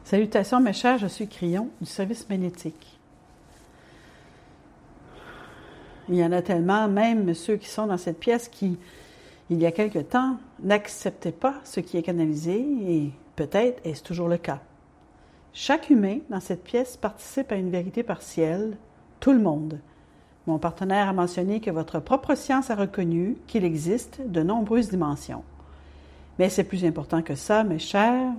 Salutations mes chers, je suis Crillon du service magnétique. Il y en a tellement, même ceux qui sont dans cette pièce qui, il y a quelque temps, n'acceptaient pas ce qui est canalisé et peut-être est-ce toujours le cas. Chaque humain dans cette pièce participe à une vérité partielle, tout le monde. Mon partenaire a mentionné que votre propre science a reconnu qu'il existe de nombreuses dimensions. Mais c'est plus important que ça, mes chers.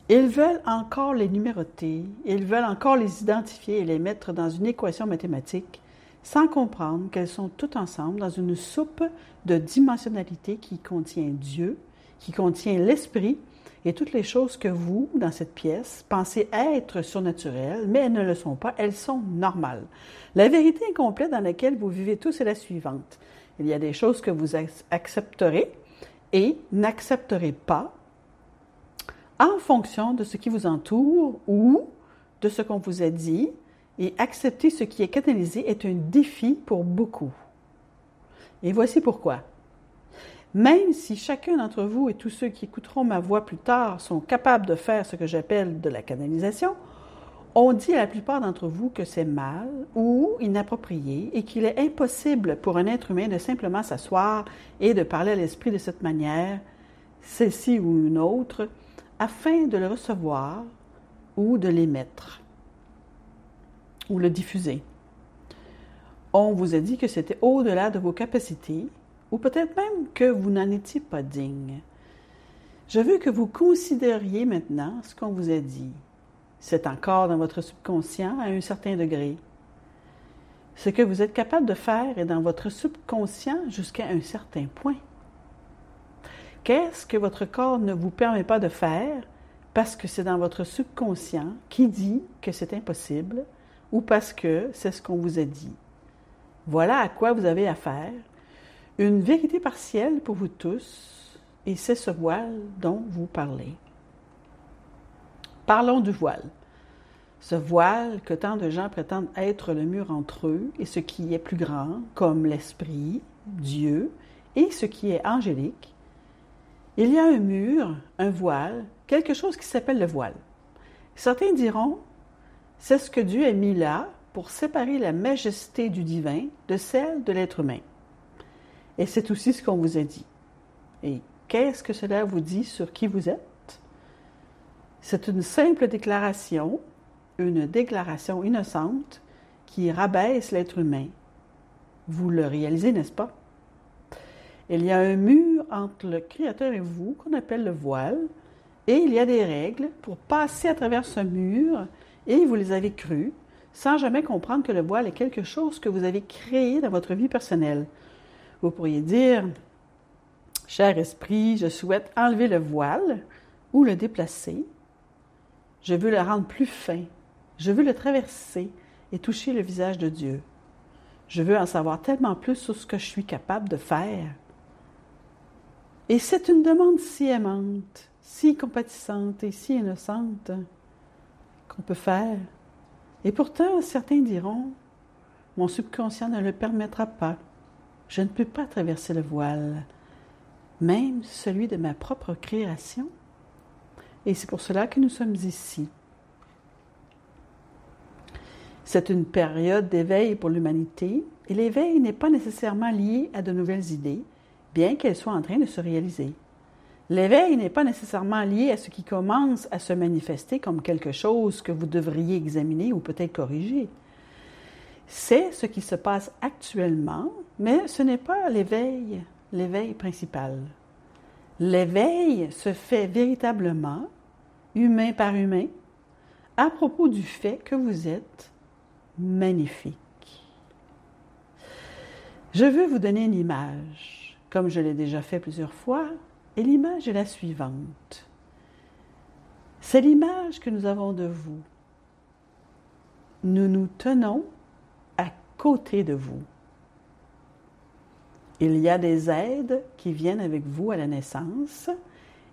Ils veulent encore les numéroter, ils veulent encore les identifier et les mettre dans une équation mathématique, sans comprendre qu'elles sont toutes ensemble dans une soupe de dimensionnalité qui contient Dieu, qui contient l'esprit et toutes les choses que vous, dans cette pièce, pensez être surnaturelles, mais elles ne le sont pas, elles sont normales. La vérité incomplète dans laquelle vous vivez tous est la suivante. Il y a des choses que vous accepterez et n'accepterez pas en fonction de ce qui vous entoure ou de ce qu'on vous a dit, et accepter ce qui est canalisé est un défi pour beaucoup. Et voici pourquoi. Même si chacun d'entre vous et tous ceux qui écouteront ma voix plus tard sont capables de faire ce que j'appelle de la canalisation, on dit à la plupart d'entre vous que c'est mal ou inapproprié et qu'il est impossible pour un être humain de simplement s'asseoir et de parler à l'esprit de cette manière, celle-ci ou une autre, afin de le recevoir ou de l'émettre ou le diffuser. On vous a dit que c'était au-delà de vos capacités ou peut-être même que vous n'en étiez pas digne. Je veux que vous considériez maintenant ce qu'on vous a dit. C'est encore dans votre subconscient à un certain degré. Ce que vous êtes capable de faire est dans votre subconscient jusqu'à un certain point. Qu'est-ce que votre corps ne vous permet pas de faire parce que c'est dans votre subconscient qui dit que c'est impossible ou parce que c'est ce qu'on vous a dit? Voilà à quoi vous avez affaire. Une vérité partielle pour vous tous, et c'est ce voile dont vous parlez. Parlons du voile. Ce voile que tant de gens prétendent être le mur entre eux et ce qui est plus grand, comme l'esprit, Dieu, et ce qui est angélique. Il y a un mur, un voile, quelque chose qui s'appelle le voile. Certains diront, c'est ce que Dieu a mis là pour séparer la majesté du divin de celle de l'être humain. Et c'est aussi ce qu'on vous a dit. Et qu'est-ce que cela vous dit sur qui vous êtes? C'est une simple déclaration, une déclaration innocente qui rabaisse l'être humain. Vous le réalisez, n'est-ce pas? Il y a un mur entre le Créateur et vous qu'on appelle le voile, et il y a des règles pour passer à travers ce mur, et vous les avez crues, sans jamais comprendre que le voile est quelque chose que vous avez créé dans votre vie personnelle. Vous pourriez dire, « Cher esprit, je souhaite enlever le voile ou le déplacer. Je veux le rendre plus fin. Je veux le traverser et toucher le visage de Dieu. Je veux en savoir tellement plus sur ce que je suis capable de faire. » Et c'est une demande si aimante, si compatissante et si innocente qu'on peut faire. Et pourtant, certains diront, « Mon subconscient ne le permettra pas. Je ne peux pas traverser le voile, même celui de ma propre création. » Et c'est pour cela que nous sommes ici. C'est une période d'éveil pour l'humanité, et l'éveil n'est pas nécessairement lié à de nouvelles idées, bien qu'elles soient en train de se réaliser. L'éveil n'est pas nécessairement lié à ce qui commence à se manifester comme quelque chose que vous devriez examiner ou peut-être corriger. C'est ce qui se passe actuellement, mais ce n'est pas l'éveil principal. L'éveil se fait véritablement, humain par humain, à propos du fait que vous êtes magnifique. Je veux vous donner une image, comme je l'ai déjà fait plusieurs fois, et l'image est la suivante. C'est l'image que nous avons de vous. Nous nous tenons à côté de vous. Il y a des aides qui viennent avec vous à la naissance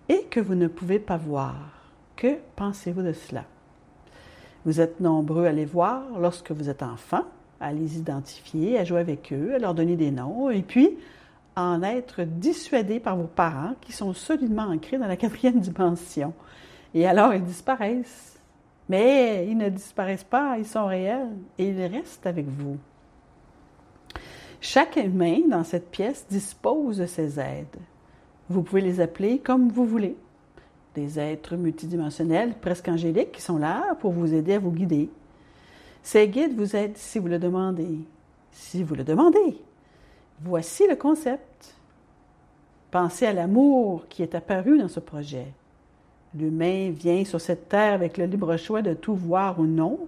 et que vous ne pouvez pas voir. Que pensez-vous de cela? Vous êtes nombreux à les voir lorsque vous êtes enfant, à les identifier, à jouer avec eux, à leur donner des noms, et puis à en être dissuadés par vos parents qui sont solidement ancrés dans la 4e dimension. Et alors, ils disparaissent. Mais ils ne disparaissent pas, ils sont réels et ils restent avec vous. Chaque humain dans cette pièce dispose de ces aides. Vous pouvez les appeler comme vous voulez. Des êtres multidimensionnels, presque angéliques, qui sont là pour vous aider à vous guider. Ces guides vous aident si vous le demandez. Si vous le demandez. Voici le concept. Pensez à l'amour qui est apparu dans ce projet. L'humain vient sur cette terre avec le libre choix de tout voir ou non,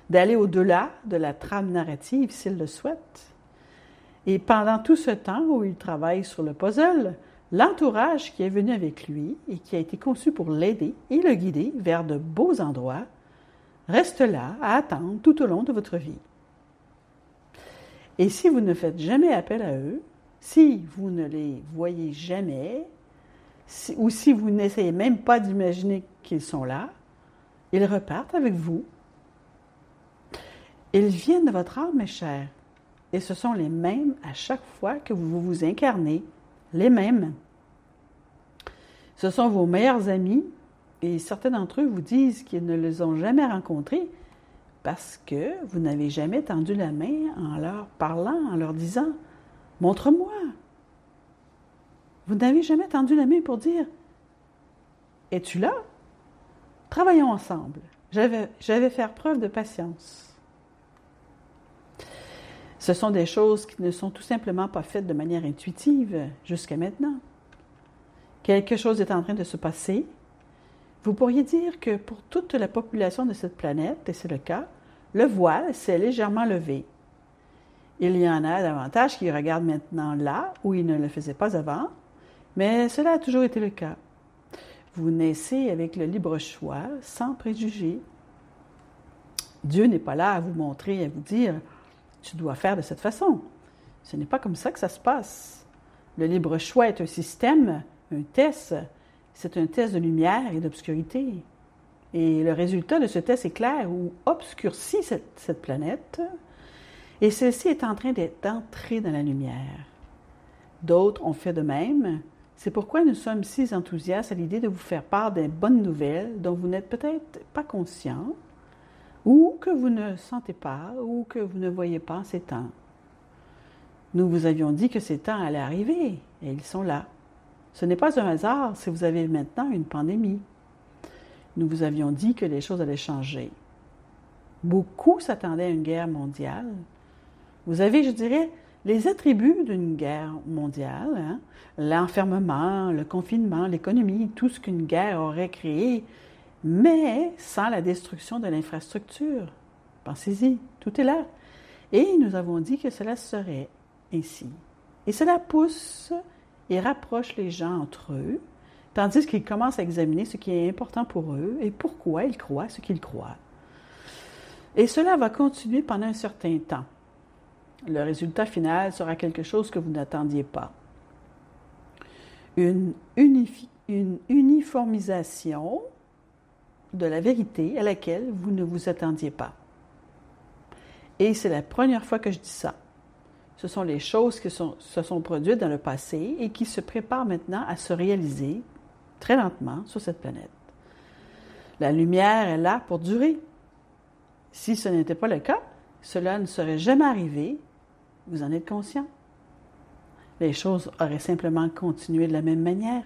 d'aller au-delà de la trame narrative s'il le souhaite. Et pendant tout ce temps où il travaille sur le puzzle, l'entourage qui est venu avec lui et qui a été conçu pour l'aider et le guider vers de beaux endroits reste là à attendre tout au long de votre vie. Et si vous ne faites jamais appel à eux, si vous ne les voyez jamais, ou si vous n'essayez même pas d'imaginer qu'ils sont là, ils repartent avec vous. Ils viennent de votre âme, mes chers, et ce sont les mêmes à chaque fois que vous vous incarnez, les mêmes. Ce sont vos meilleurs amis, et certains d'entre eux vous disent qu'ils ne les ont jamais rencontrés parce que vous n'avez jamais tendu la main en leur parlant, en leur disant « Montre-moi ». Vous n'avez jamais tendu la main pour dire « Es-tu là? Travaillons ensemble. Je vais faire preuve de patience. » Ce sont des choses qui ne sont tout simplement pas faites de manière intuitive jusqu'à maintenant. Quelque chose est en train de se passer. Vous pourriez dire que pour toute la population de cette planète, et c'est le cas, le voile s'est légèrement levé. Il y en a davantage qui regardent maintenant là où ils ne le faisaient pas avant, mais cela a toujours été le cas. Vous naissez avec le libre choix, sans préjugés. Dieu n'est pas là à vous montrer, à vous dire « tu dois faire de cette façon ». Ce n'est pas comme ça que ça se passe. Le libre choix est un système, un test. C'est un test de lumière et d'obscurité. Et le résultat de ce test éclaire ou obscurcit cette planète, et celle-ci est en train d'entrer dans la lumière. D'autres ont fait de même. C'est pourquoi nous sommes si enthousiastes à l'idée de vous faire part des bonnes nouvelles dont vous n'êtes peut-être pas conscient, ou que vous ne sentez pas, ou que vous ne voyez pas en ces temps. Nous vous avions dit que ces temps allaient arriver, et ils sont là. Ce n'est pas un hasard si vous avez maintenant une pandémie. Nous vous avions dit que les choses allaient changer. Beaucoup s'attendaient à une guerre mondiale. Vous avez, je dirais, les attributs d'une guerre mondiale, hein? L'enfermement, le confinement, l'économie, tout ce qu'une guerre aurait créé, mais sans la destruction de l'infrastructure. Pensez-y, tout est là. Et nous avons dit que cela serait ainsi. Et cela pousse et rapproche les gens entre eux, tandis qu'ils commencent à examiner ce qui est important pour eux et pourquoi ils croient ce qu'ils croient. Et cela va continuer pendant un certain temps. Le résultat final sera quelque chose que vous n'attendiez pas. Une uniformisation de la vérité à laquelle vous ne vous attendiez pas. Et c'est la première fois que je dis ça. Ce sont les choses qui se sont produites dans le passé et qui se préparent maintenant à se réaliser très lentement sur cette planète. La lumière est là pour durer. Si ce n'était pas le cas, cela ne serait jamais arrivé. Vous en êtes conscient. Les choses auraient simplement continué de la même manière.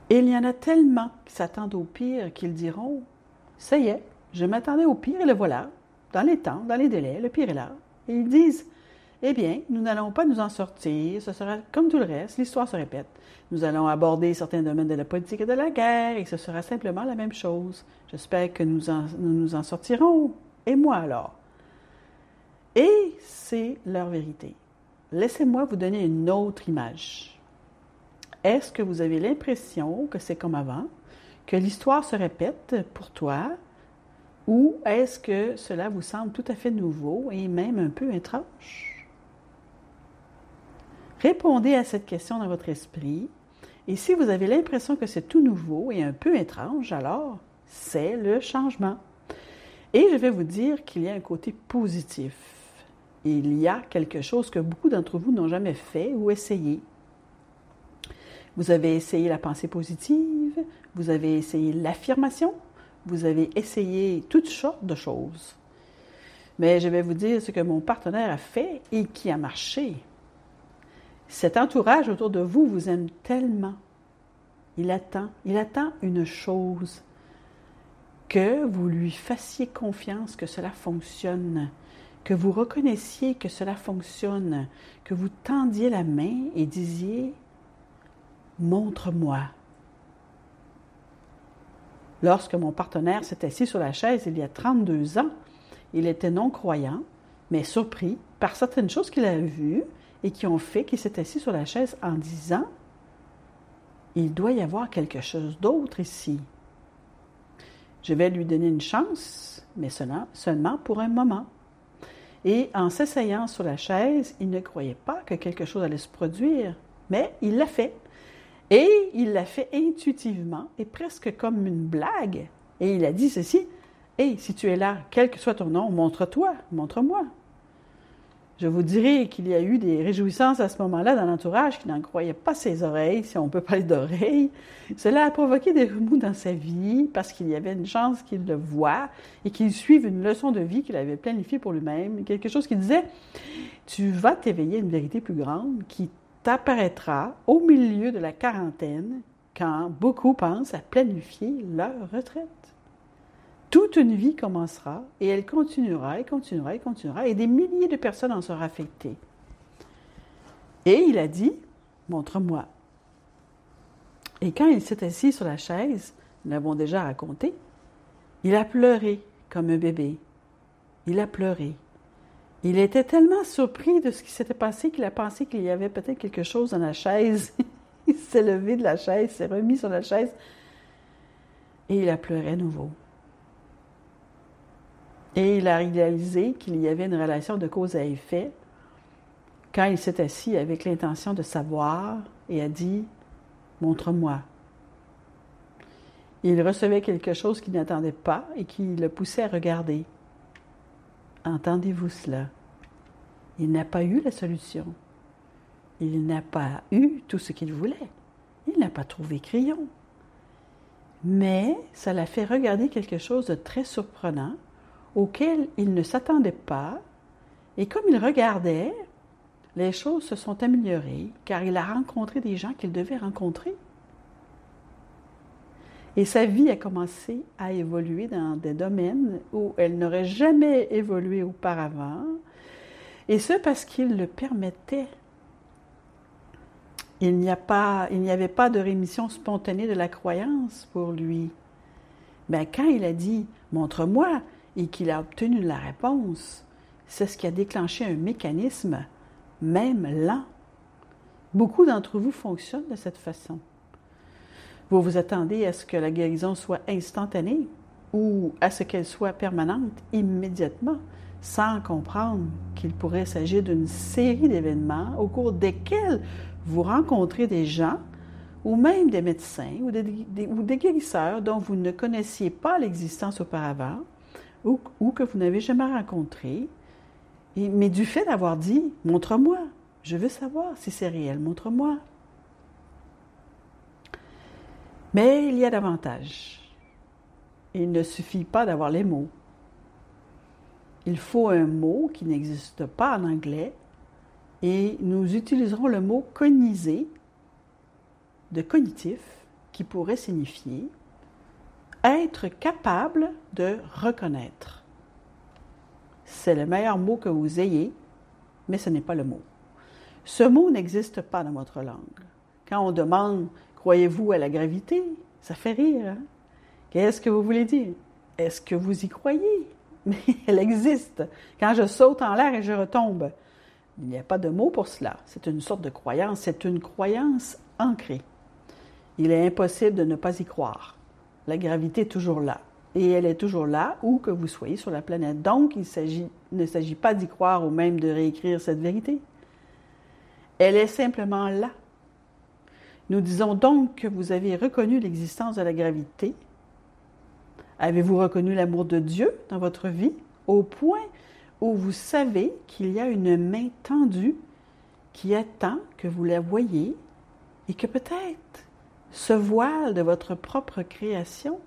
Et il y en a tellement qui s'attendent au pire qu'ils diront « Ça y est, je m'attendais au pire et le voilà. Dans les temps, dans les délais, le pire est là. » Et ils disent « Eh bien, nous n'allons pas nous en sortir, ce sera comme tout le reste, l'histoire se répète. Nous allons aborder certains domaines de la politique et de la guerre et ce sera simplement la même chose. J'espère que nous nous en sortirons. Et moi alors? » Et c'est leur vérité. Laissez-moi vous donner une autre image. Est-ce que vous avez l'impression que c'est comme avant, que l'histoire se répète pour toi, ou est-ce que cela vous semble tout à fait nouveau et même un peu étrange? Répondez à cette question dans votre esprit, et si vous avez l'impression que c'est tout nouveau et un peu étrange, alors c'est le changement. Et je vais vous dire qu'il y a un côté positif. Il y a quelque chose que beaucoup d'entre vous n'ont jamais fait ou essayé. Vous avez essayé la pensée positive, vous avez essayé l'affirmation, vous avez essayé toutes sortes de choses. Mais je vais vous dire ce que mon partenaire a fait et qui a marché. Cet entourage autour de vous vous aime tellement. Il attend une chose, que vous lui fassiez confiance que cela fonctionne, que vous reconnaissiez que cela fonctionne, que vous tendiez la main et disiez « Montre-moi ». Lorsque mon partenaire s'est assis sur la chaise il y a 32 ans, il était non-croyant, mais surpris par certaines choses qu'il a vues et qui ont fait qu'il s'est assis sur la chaise en disant « Il doit y avoir quelque chose d'autre ici. Je vais lui donner une chance, mais seulement pour un moment. » Et en s'asseyant sur la chaise, il ne croyait pas que quelque chose allait se produire, mais il l'a fait. Et il l'a fait intuitivement et presque comme une blague. Et il a dit ceci, « Hey, si tu es là, quel que soit ton nom, montre-toi, montre-moi. » Je vous dirai qu'il y a eu des réjouissances à ce moment-là dans l'entourage qui n'en croyaient pas ses oreilles, si on peut parler d'oreilles. Cela a provoqué des remous dans sa vie parce qu'il y avait une chance qu'il le voie et qu'il suive une leçon de vie qu'il avait planifiée pour lui-même. Quelque chose qui disait « Tu vas t'éveiller à une vérité plus grande qui t'apparaîtra au milieu de la quarantaine quand beaucoup pensent à planifier leur retraite. Toute une vie commencera et elle continuera et continuera et continuera et des milliers de personnes en seront affectées. » Et il a dit « Montre-moi. » Et quand il s'est assis sur la chaise, nous l'avons déjà raconté, il a pleuré comme un bébé. Il a pleuré. Il était tellement surpris de ce qui s'était passé qu'il a pensé qu'il y avait peut-être quelque chose dans la chaise. Il s'est levé de la chaise, s'est remis sur la chaise et il a pleuré à nouveau. Et il a réalisé qu'il y avait une relation de cause à effet quand il s'est assis avec l'intention de savoir et a dit « Montre-moi ». Il recevait quelque chose qu'il n'attendait pas et qui le poussait à regarder. Entendez-vous cela? Il n'a pas eu la solution. Il n'a pas eu tout ce qu'il voulait. Il n'a pas trouvé crayon. Mais ça l'a fait regarder quelque chose de très surprenant auquel il ne s'attendait pas. Et comme il regardait, les choses se sont améliorées car il a rencontré des gens qu'il devait rencontrer. Et sa vie a commencé à évoluer dans des domaines où elle n'aurait jamais évolué auparavant. Et ce parce qu'il le permettait. Il n'y avait pas de rémission spontanée de la croyance pour lui. Mais quand il a dit « Montre-moi » et qu'il a obtenu la réponse, c'est ce qui a déclenché un mécanisme, même lent. Beaucoup d'entre vous fonctionnent de cette façon. Vous vous attendez à ce que la guérison soit instantanée ou à ce qu'elle soit permanente immédiatement, sans comprendre qu'il pourrait s'agir d'une série d'événements au cours desquels vous rencontrez des gens ou même des médecins ou des guérisseurs dont vous ne connaissiez pas l'existence auparavant ou que vous n'avez jamais rencontrés, mais du fait d'avoir dit « Montre-moi, je veux savoir si c'est réel, montre-moi ». Mais il y a davantage. Il ne suffit pas d'avoir les mots. Il faut un mot qui n'existe pas en anglais et nous utiliserons le mot « cogniser » de cognitif qui pourrait signifier être capable de reconnaître. C'est le meilleur mot que vous ayez, mais ce n'est pas le mot. Ce mot n'existe pas dans votre langue. Quand on demande « Croyez-vous à la gravité ?» ça fait rire. Hein? Qu'est-ce que vous voulez dire? Est-ce que vous y croyez? Mais elle existe. Quand je saute en l'air et je retombe, il n'y a pas de mot pour cela. C'est une sorte de croyance. C'est une croyance ancrée. Il est impossible de ne pas y croire. La gravité est toujours là. Et elle est toujours là où que vous soyez sur la planète. Donc, il ne s'agit pas d'y croire ou même de réécrire cette vérité. Elle est simplement là. Nous disons donc que vous avez reconnu l'existence de la gravité. Avez-vous reconnu l'amour de Dieu dans votre vie au point où vous savez qu'il y a une main tendue qui attend que vous la voyiez et que peut-être ce voile de votre propre création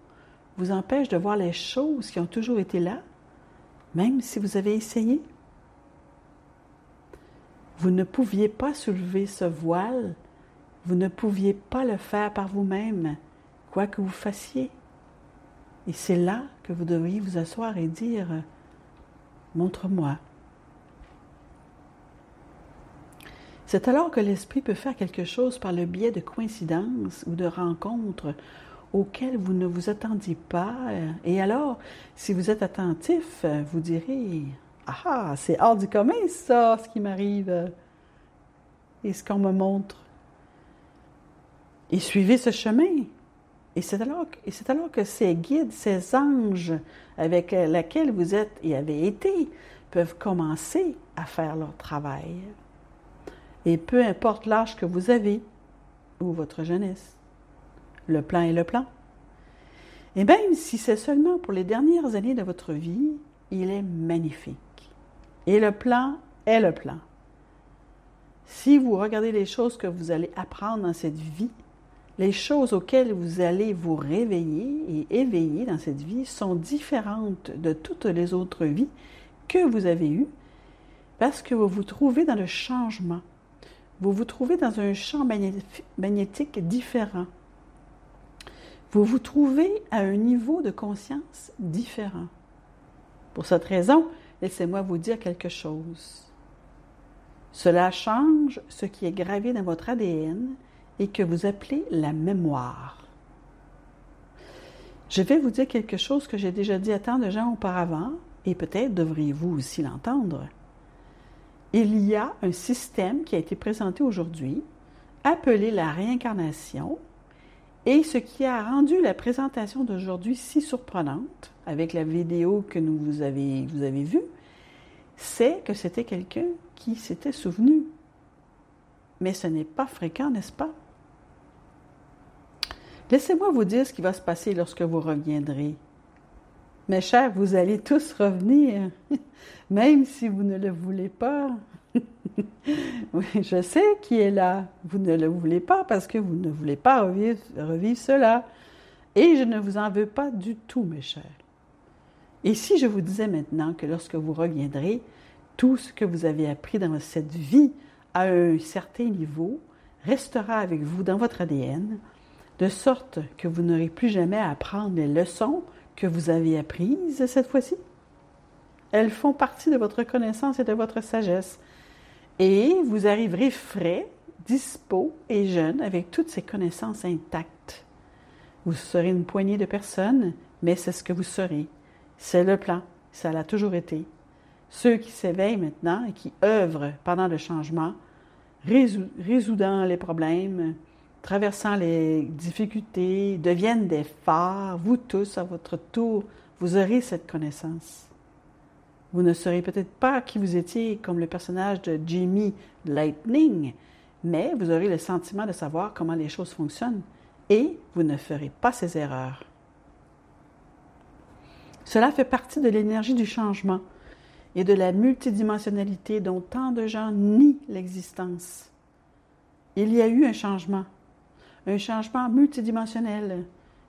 vous empêche de voir les choses qui ont toujours été là, même si vous avez essayé. Vous ne pouviez pas soulever ce voile, vous ne pouviez pas le faire par vous-même, quoi que vous fassiez. Et c'est là que vous devriez vous asseoir et dire « Montre-moi ». C'est alors que l'esprit peut faire quelque chose par le biais de coïncidences ou de rencontres auxquelles vous ne vous attendiez pas. Et alors, si vous êtes attentif, vous direz « Ah, c'est hors du commun ça, ce qui m'arrive et ce qu'on me montre. » Et suivez ce chemin. Et c'est alors que ces guides, ces anges avec lesquels vous êtes et avez été, peuvent commencer à faire leur travail. Et peu importe l'âge que vous avez, ou votre jeunesse, le plan est le plan. Et même si c'est seulement pour les dernières années de votre vie, il est magnifique. Et le plan est le plan. Si vous regardez les choses que vous allez apprendre dans cette vie, les choses auxquelles vous allez vous réveiller et éveiller dans cette vie sont différentes de toutes les autres vies que vous avez eues parce que vous vous trouvez dans le changement. Vous vous trouvez dans un champ magnétique différent. Vous vous trouvez à un niveau de conscience différent. Pour cette raison, laissez-moi vous dire quelque chose. Cela change ce qui est gravé dans votre ADN et que vous appelez la mémoire. Je vais vous dire quelque chose que j'ai déjà dit à tant de gens auparavant, et peut-être devriez-vous aussi l'entendre. Il y a un système qui a été présenté aujourd'hui, appelé la réincarnation, et ce qui a rendu la présentation d'aujourd'hui si surprenante, avec la vidéo que vous avez vue, c'est que c'était quelqu'un qui s'était souvenu. Mais ce n'est pas fréquent, n'est-ce pas? Laissez-moi vous dire ce qui va se passer lorsque vous reviendrez. Mes chers, vous allez tous revenir, même si vous ne le voulez pas. Oui, je sais qui est là. Vous ne le voulez pas parce que vous ne voulez pas revivre cela. Et je ne vous en veux pas du tout, mes chers. Et si je vous disais maintenant que lorsque vous reviendrez, tout ce que vous avez appris dans cette vie à un certain niveau restera avec vous dans votre ADN, de sorte que vous n'aurez plus jamais à apprendre les leçons que vous avez apprises cette fois-ci. Elles font partie de votre connaissance et de votre sagesse. Et vous arriverez frais, dispos et jeune avec toutes ces connaissances intactes. Vous serez une poignée de personnes, mais c'est ce que vous serez. C'est le plan, ça l'a toujours été. Ceux qui s'éveillent maintenant et qui œuvrent pendant le changement, résoudant les problèmes, traversant les difficultés, deviennent des phares, vous tous, à votre tour, vous aurez cette connaissance. Vous ne saurez peut-être pas qui vous étiez comme le personnage de Jimmy Lightning, mais vous aurez le sentiment de savoir comment les choses fonctionnent et vous ne ferez pas ces erreurs. Cela fait partie de l'énergie du changement et de la multidimensionnalité dont tant de gens nient l'existence. Il y a eu un changement multidimensionnel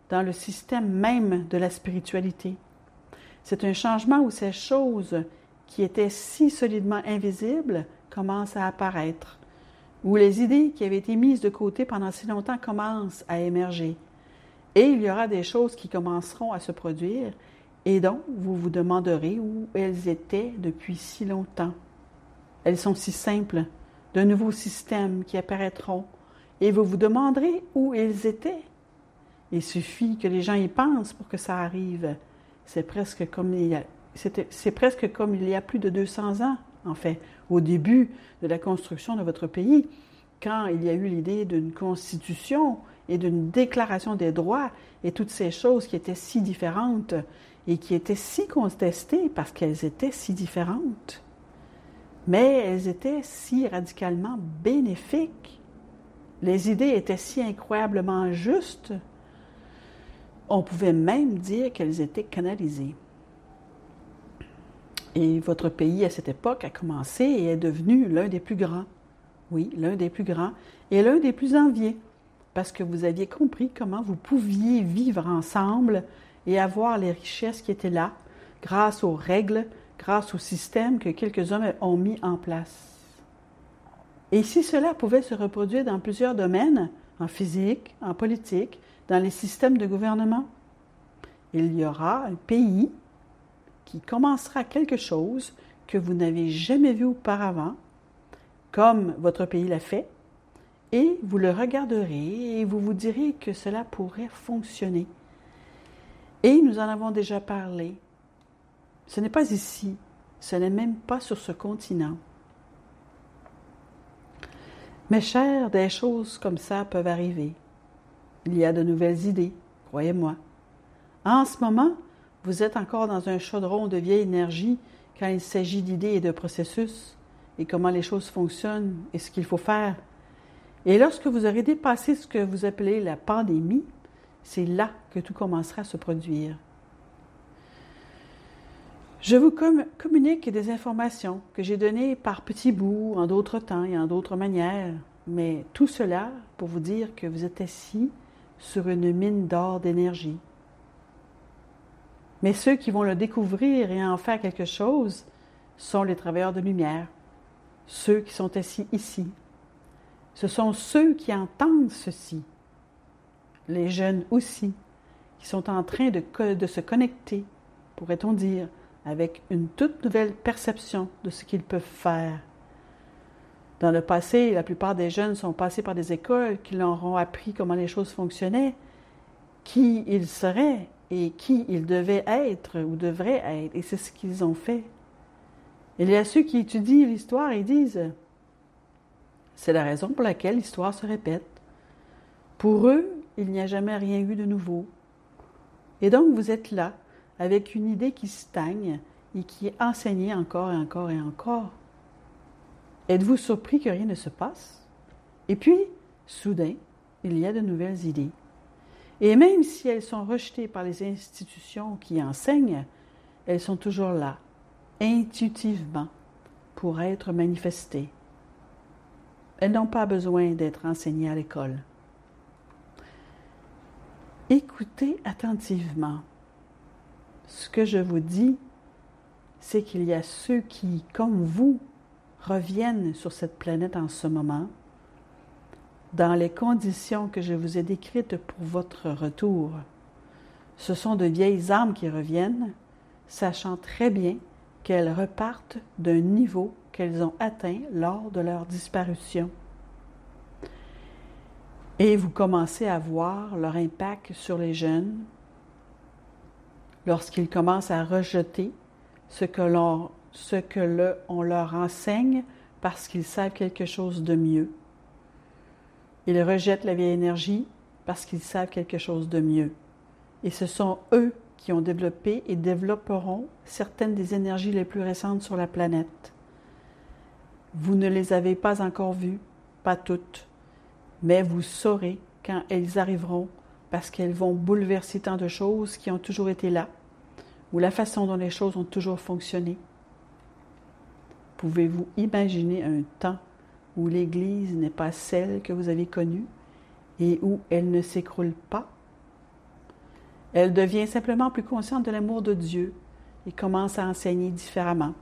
dans le système même de la spiritualité. C'est un changement où ces choses qui étaient si solidement invisibles commencent à apparaître, où les idées qui avaient été mises de côté pendant si longtemps commencent à émerger. Et il y aura des choses qui commenceront à se produire et dont vous vous demanderez où elles étaient depuis si longtemps. Elles sont si simples, de nouveaux systèmes qui apparaîtront et vous vous demanderez où ils étaient. Il suffit que les gens y pensent pour que ça arrive. C'est presque comme il y a plus de 200 ans, en fait, au début de la construction de votre pays, quand il y a eu l'idée d'une constitution et d'une déclaration des droits et toutes ces choses qui étaient si différentes et qui étaient si contestées parce qu'elles étaient si différentes. Mais elles étaient si radicalement bénéfiques. Les idées étaient si incroyablement justes. On pouvait même dire qu'elles étaient canalisées. Et votre pays, à cette époque, a commencé et est devenu l'un des plus grands. oui, l'un des plus grands et l'un des plus enviés, parce que vous aviez compris comment vous pouviez vivre ensemble et avoir les richesses qui étaient là, grâce aux règles, grâce au système que quelques hommes ont mis en place. Et si cela pouvait se reproduire dans plusieurs domaines, en physique, en politique, dans les systèmes de gouvernement, il y aura un pays qui commencera quelque chose que vous n'avez jamais vu auparavant, comme votre pays l'a fait, et vous le regarderez et vous vous direz que cela pourrait fonctionner. Et nous en avons déjà parlé. Ce n'est pas ici, ce n'est même pas sur ce continent. Mes chers, des choses comme ça peuvent arriver. Il y a de nouvelles idées, croyez-moi. En ce moment, vous êtes encore dans un chaudron de vieille énergie quand il s'agit d'idées et de processus, et comment les choses fonctionnent et ce qu'il faut faire. Et lorsque vous aurez dépassé ce que vous appelez la pandémie, c'est là que tout commencera à se produire. Je vous communique des informations que j'ai données par petits bouts, en d'autres temps et en d'autres manières, mais tout cela pour vous dire que vous êtes assis sur une mine d'or d'énergie. Mais ceux qui vont le découvrir et en faire quelque chose sont les travailleurs de lumière, ceux qui sont assis ici. Ce sont ceux qui entendent ceci, les jeunes aussi, qui sont en train de se connecter, pourrait-on dire, avec une toute nouvelle perception de ce qu'ils peuvent faire. Dans le passé, la plupart des jeunes sont passés par des écoles qui leur ont appris comment les choses fonctionnaient, qui ils seraient et qui ils devaient être ou devraient être, et c'est ce qu'ils ont fait. Il y a ceux qui étudient l'histoire et disent « c'est la raison pour laquelle l'histoire se répète ». Pour eux, il n'y a jamais rien eu de nouveau. Et donc vous êtes là, avec une idée qui stagne et qui est enseignée encore et encore et encore. Êtes-vous surpris que rien ne se passe? Et puis, soudain, il y a de nouvelles idées. Et même si elles sont rejetées par les institutions qui enseignent, elles sont toujours là, intuitivement, pour être manifestées. Elles n'ont pas besoin d'être enseignées à l'école. Écoutez attentivement. Ce que je vous dis, c'est qu'il y a ceux qui, comme vous, reviennent sur cette planète en ce moment, dans les conditions que je vous ai décrites pour votre retour. Ce sont de vieilles âmes qui reviennent, sachant très bien qu'elles repartent d'un niveau qu'elles ont atteint lors de leur disparition. Et vous commencez à voir leur impact sur les jeunes lorsqu'ils commencent à rejeter ce que on leur enseigne parce qu'ils savent quelque chose de mieux. Ils rejettent la vieille énergie parce qu'ils savent quelque chose de mieux. Et ce sont eux qui ont développé et développeront certaines des énergies les plus récentes sur la planète. Vous ne les avez pas encore vues, pas toutes, mais vous saurez quand elles arriveront parce qu'elles vont bouleverser tant de choses qui ont toujours été là, ou la façon dont les choses ont toujours fonctionné. Pouvez-vous imaginer un temps où l'Église n'est pas celle que vous avez connue et où elle ne s'écroule pas? Elle devient simplement plus consciente de l'amour de Dieu et commence à enseigner différemment.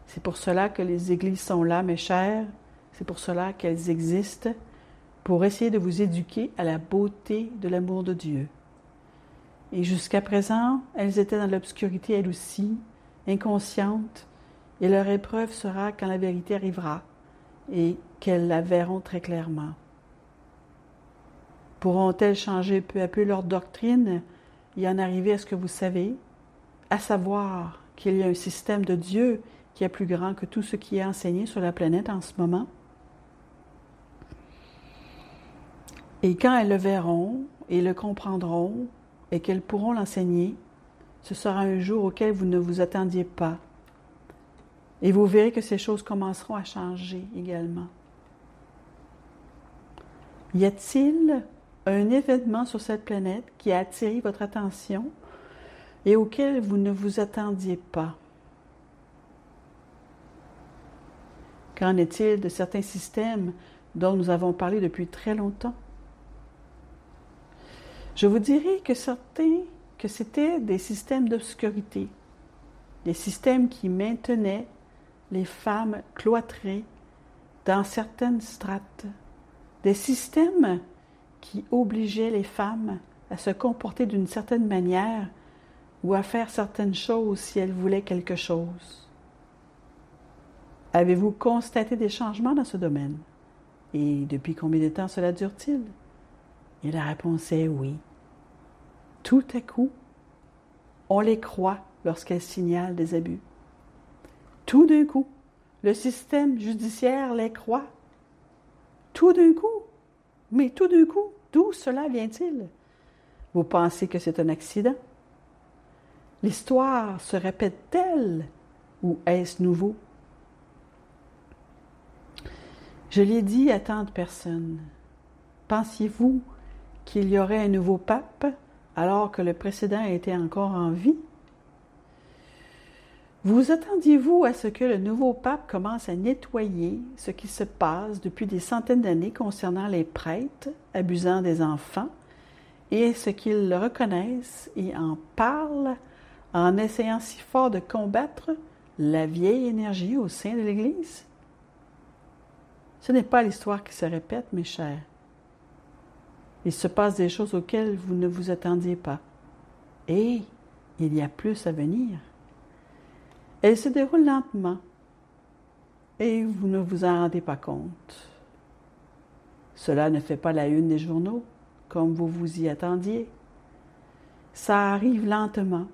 C'est pour cela que les églises sont là, mes chers. C'est pour cela qu'elles existent, pour essayer de vous éduquer à la beauté de l'amour de Dieu. Et jusqu'à présent, elles étaient dans l'obscurité elles aussi, inconscientes, et leur épreuve sera quand la vérité arrivera et qu'elles la verront très clairement. Pourront-elles changer peu à peu leur doctrine et en arriver à ce que vous savez, à savoir qu'il y a un système de Dieu qui est plus grand que tout ce qui est enseigné sur la planète en ce moment? Et quand elles le verront et le comprendront et qu'elles pourront l'enseigner, ce sera un jour auquel vous ne vous attendiez pas. Et vous verrez que ces choses commenceront à changer également. Y a-t-il un événement sur cette planète qui a attiré votre attention et auquel vous ne vous attendiez pas? Qu'en est-il de certains systèmes dont nous avons parlé depuis très longtemps? Je vous dirais que c'était des systèmes d'obscurité, des systèmes qui maintenaient les femmes cloîtrées dans certaines strates, des systèmes qui obligeaient les femmes à se comporter d'une certaine manière ou à faire certaines choses si elles voulaient quelque chose. Avez-vous constaté des changements dans ce domaine? Et depuis combien de temps cela dure-t-il? Et la réponse est oui. Tout à coup, on les croit lorsqu'elles signalent des abus. Tout d'un coup, le système judiciaire les croit. Tout d'un coup. Mais tout d'un coup, d'où cela vient-il? Vous pensez que c'est un accident? L'histoire se répète-t-elle ou est-ce nouveau? Je l'ai dit à tant de personnes. Pensiez-vous qu'il y aurait un nouveau pape alors que le précédent était encore en vie? Vous attendiez-vous à ce que le nouveau pape commence à nettoyer ce qui se passe depuis des centaines d'années concernant les prêtres abusant des enfants et ce qu'ils le reconnaissent et en parlent en essayant si fort de combattre la vieille énergie au sein de l'Église? Ce n'est pas l'histoire qui se répète, mes chers. Il se passe des choses auxquelles vous ne vous attendiez pas. Et il y a plus à venir. Elles se déroulent lentement et vous ne vous en rendez pas compte. Cela ne fait pas la une des journaux comme vous vous y attendiez. Ça arrive lentement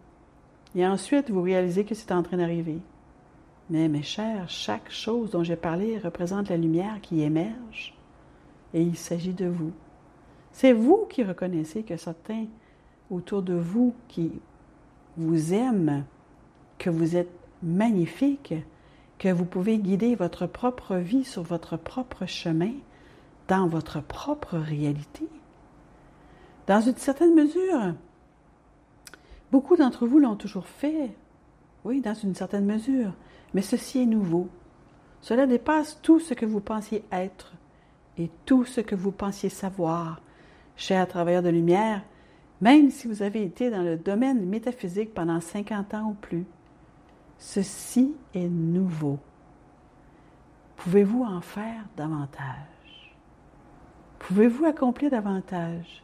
et ensuite vous réalisez que c'est en train d'arriver. Mais mes chers, chaque chose dont j'ai parlé représente la lumière qui émerge et il s'agit de vous. C'est vous qui reconnaissez que certains autour de vous qui vous aiment, que vous êtes magnifique, que vous pouvez guider votre propre vie sur votre propre chemin, dans votre propre réalité. Dans une certaine mesure, beaucoup d'entre vous l'ont toujours fait, oui, dans une certaine mesure, mais ceci est nouveau. Cela dépasse tout ce que vous pensiez être et tout ce que vous pensiez savoir, chers travailleurs de lumière, même si vous avez été dans le domaine métaphysique pendant 50 ans ou plus. Ceci est nouveau. Pouvez-vous en faire davantage? Pouvez-vous accomplir davantage?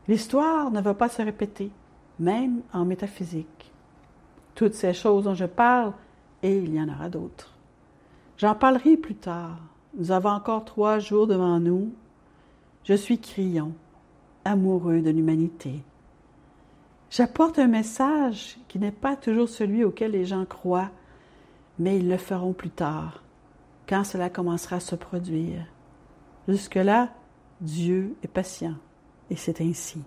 L'histoire ne va pas se répéter, même en métaphysique. Toutes ces choses dont je parle, et il y en aura d'autres. J'en parlerai plus tard. Nous avons encore 3 jours devant nous. Je suis Crillon, amoureux de l'humanité. J'apporte un message qui n'est pas toujours celui auquel les gens croient, mais ils le feront plus tard, quand cela commencera à se produire. Jusque-là, Dieu est patient, et c'est ainsi.